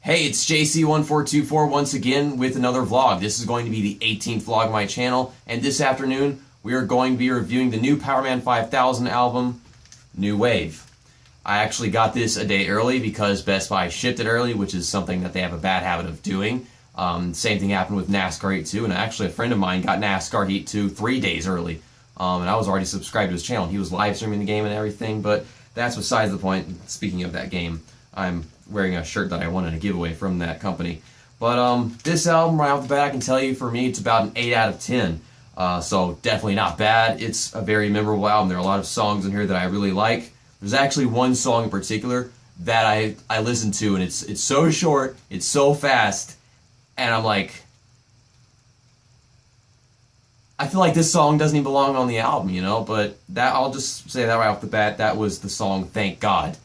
Hey, it's JC1424 once again with another vlog. This is going to be the 18th vlog of my channel, and this afternoon we are going to be reviewing the new Powerman 5000 album, New Wave. I actually got this a day early because Best Buy shipped it early, which is something that they have a bad habit of doing. Same thing happened with NASCAR Heat 2, and actually a friend of mine got NASCAR Heat 2 3 days early. And I was already subscribed to his channel. He was live streaming the game and everything, but that's besides the point. Speaking of that game, I'm wearing a shirt that I won in a giveaway from that company. But this album, right off the bat, I can tell you, for me, it's about an 8 out of 10. So definitely not bad. It's a very memorable album. There are a lot of songs in here that I really like. There's actually one song in particular that I listened to, and it's so short, it's so fast, and I'm like, I feel like this song doesn't even belong on the album, you know, but that, I'll just say that right off the bat, that was the song Thank God.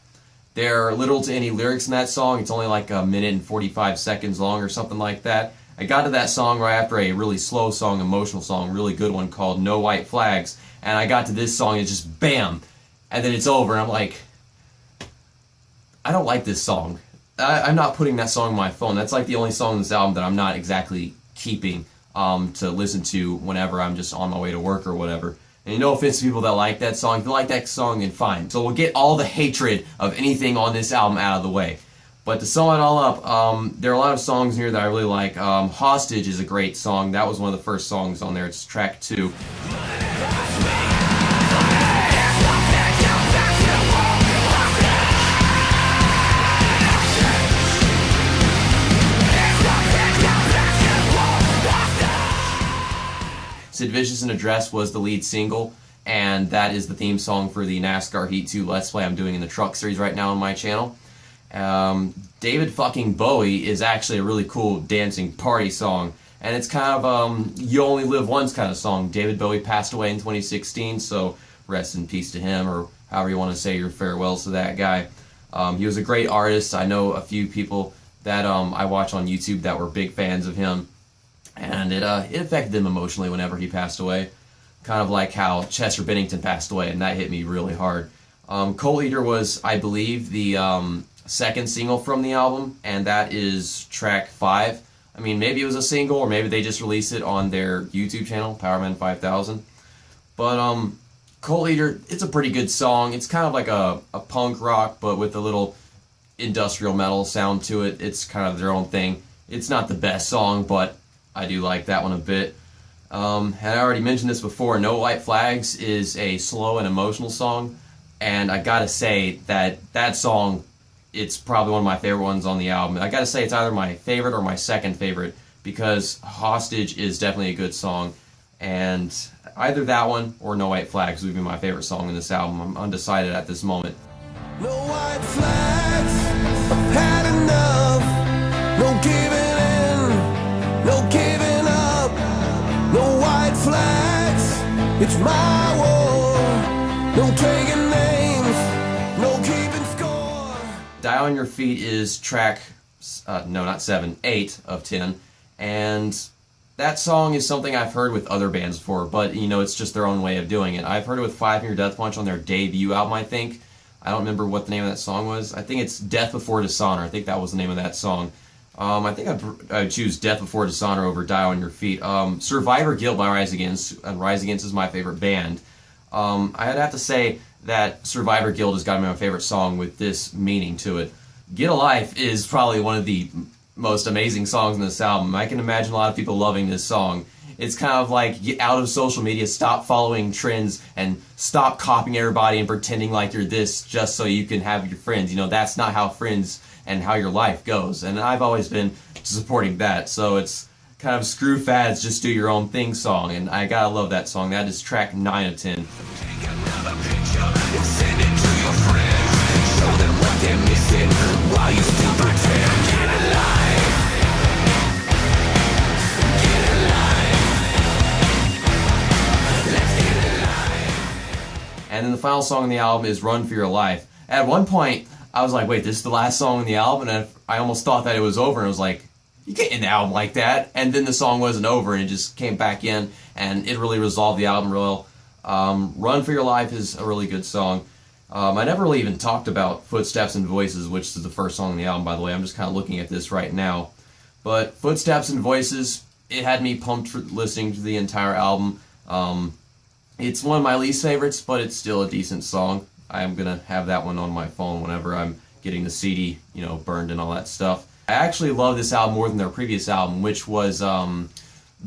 There are little to any lyrics in that song. It's only like a minute and 45 seconds long or something like that. I got to that song right after a really slow song, emotional song, really good one called No White Flags, and I got to this song and it's just BAM! And then it's over, and I'm like, I don't like this song. I'm not putting that song on my phone. That's like the only song on this album that I'm not exactly keeping to listen to whenever I'm just on my way to work or whatever. And no offense to people that like that song. If you like that song, then fine. So we'll get all the hatred of anything on this album out of the way. But to sum it all up, there are a lot of songs here that I really like. Hostage is a great song. That was one of the first songs on there. It's track 2. Sid Vicious and Address was the lead single, and that is the theme song for the NASCAR Heat 2 Let's Play I'm doing in the truck series right now on my channel. David fucking Bowie is actually a really cool dancing party song, and it's kind of you only live once kind of song. David Bowie passed away in 2016, so rest in peace to him, or however you want to say your farewells to that guy. He was a great artist. I know a few people that I watch on YouTube that were big fans of him. And it affected them emotionally whenever he passed away. Kind of like how Chester Bennington passed away, and that hit me really hard. Coal Eater was, I believe, the second single from the album, and that is track 5. I mean, maybe it was a single, or maybe they just released it on their YouTube channel, Powerman 5000. But Coal Eater, it's a pretty good song. It's kind of like a punk rock, but with a little industrial metal sound to it. It's kind of their own thing. It's not the best song, but I do like that one a bit. And I already mentioned this before, No White Flags is a slow and emotional song, and I gotta say that song, it's probably one of my favorite ones on the album. I gotta say it's either my favorite or my second favorite, because Hostage is definitely a good song, and either that one or No White Flags would be my favorite song in this album. I'm undecided at this moment. No white flags, I've had enough, no giving in, no giving up, no white flags, it's my war, no taking names, no keeping score. Die on Your Feet is track, no not 7, 8 of 10, and that song is something I've heard with other bands before, but you know, it's just their own way of doing it. I've heard it with Five Finger Death Punch on their debut album, I think. I don't remember what the name of that song was. I think it's Death Before Dishonor. I think that was the name of that song. I think I'd choose Death Before Dishonor over Die on Your Feet. Survivor Guilt by Rise Against, and Rise Against is my favorite band. I'd have to say that Survivor Guilt has got to be my favorite song with this meaning to it. Get a Life is probably one of the most amazing songs in this album. I can imagine a lot of people loving this song. It's kind of like, get out of social media, stop following trends, and stop copying everybody and pretending like you're this just so you can have your friends. You know, that's not how friends and how your life goes. And I've always been supporting that. So it's kind of screw fads, just do your own thing song. And I gotta love that song. That is track 9 of 10. Take another picture and send it to your friends. Show them what they're missing while you still pretend. Get alive. Get alive. Let's get alive. And then the final song on the album is Run For Your Life. At one point, I was like, wait, this is the last song on the album? And I almost thought that it was over, and I was like, you can't end the album like that. And then the song wasn't over, and it just came back in, and it really resolved the album real well. Run For Your Life is a really good song. I never really even talked about Footsteps and Voices, which is the first song on the album, by the way. I'm just kind of looking at this right now. But Footsteps and Voices, it had me pumped for listening to the entire album. It's one of my least favorites, but it's still a decent song. I'm going to have that one on my phone whenever I'm getting the CD, burned and all that stuff. I actually love this album more than their previous album, which was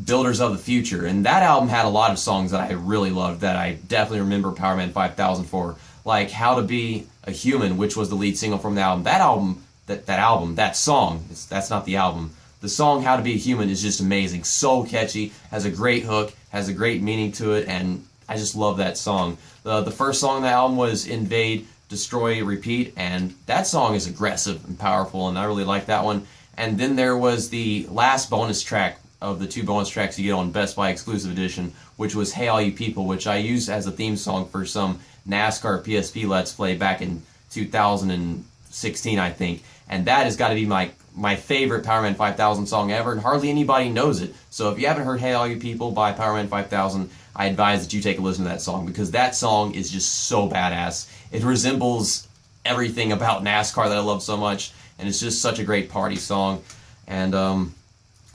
Builders of the Future. And that album had a lot of songs that I really loved that I definitely remember Powerman 5000 for. Like How to Be a Human, which was the lead single from the album. That song, that's not the album. The song How to Be a Human is just amazing. So catchy, has a great hook, has a great meaning to it, and I just love that song. The first song on the album was Invade, Destroy, Repeat, and that song is aggressive and powerful, and I really like that one. And then there was the last bonus track of the 2 bonus tracks you get on Best Buy Exclusive Edition, which was Hey All You People, which I used as a theme song for some NASCAR PSP Let's Play back in 2016, I think. And that has got to be my favorite Powerman 5000 song ever, and hardly anybody knows it. So if you haven't heard Hey All You People by Powerman 5000, I advise that you take a listen to that song, because that song is just so badass. It resembles everything about NASCAR that I love so much, and it's just such a great party song. And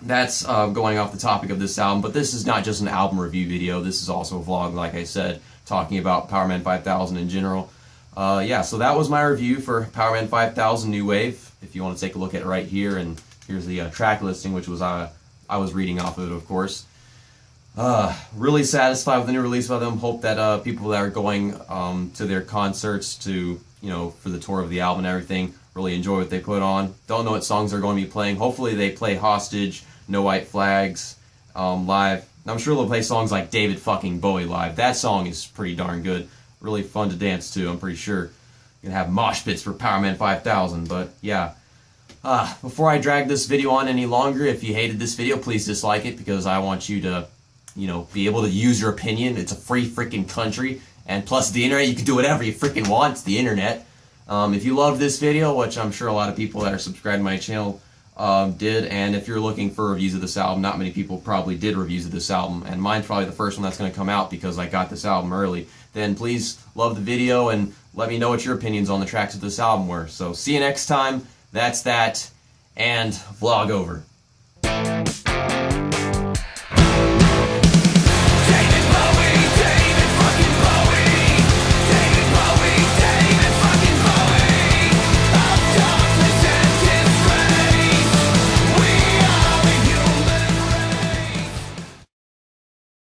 that's going off the topic of this album, but this is not just an album review video. This is also a vlog, like I said, talking about Powerman 5000 in general. Yeah, so that was my review for Powerman 5000 New Wave. If you want to take a look at it right here, and here's the track listing, which was I was reading off of it, of course. Really satisfied with the new release by them. Hope that people that are going to their concerts to, for the tour of the album and everything, really enjoy what they put on. Don't know what songs they're going to be playing. Hopefully they play Hostage, No White Flags live. I'm sure they'll play songs like David fucking Bowie live. That song is pretty darn good. Really fun to dance to, I'm pretty sure. You're going to have mosh pits for Powerman 5000, but yeah. Before I drag this video on any longer, if you hated this video, please dislike it, because I want you to, be able to use your opinion. It's a free freaking country, and plus the internet, you can do whatever you freaking want. It's the internet. If you loved this video, which I'm sure a lot of people that are subscribed to my channel did, and if you're looking for reviews of this album, not many people probably did reviews of this album, and mine's probably the first one that's going to come out because I got this album early, then please love the video and let me know what your opinions on the tracks of this album were. So see you next time. That's that, and vlog over.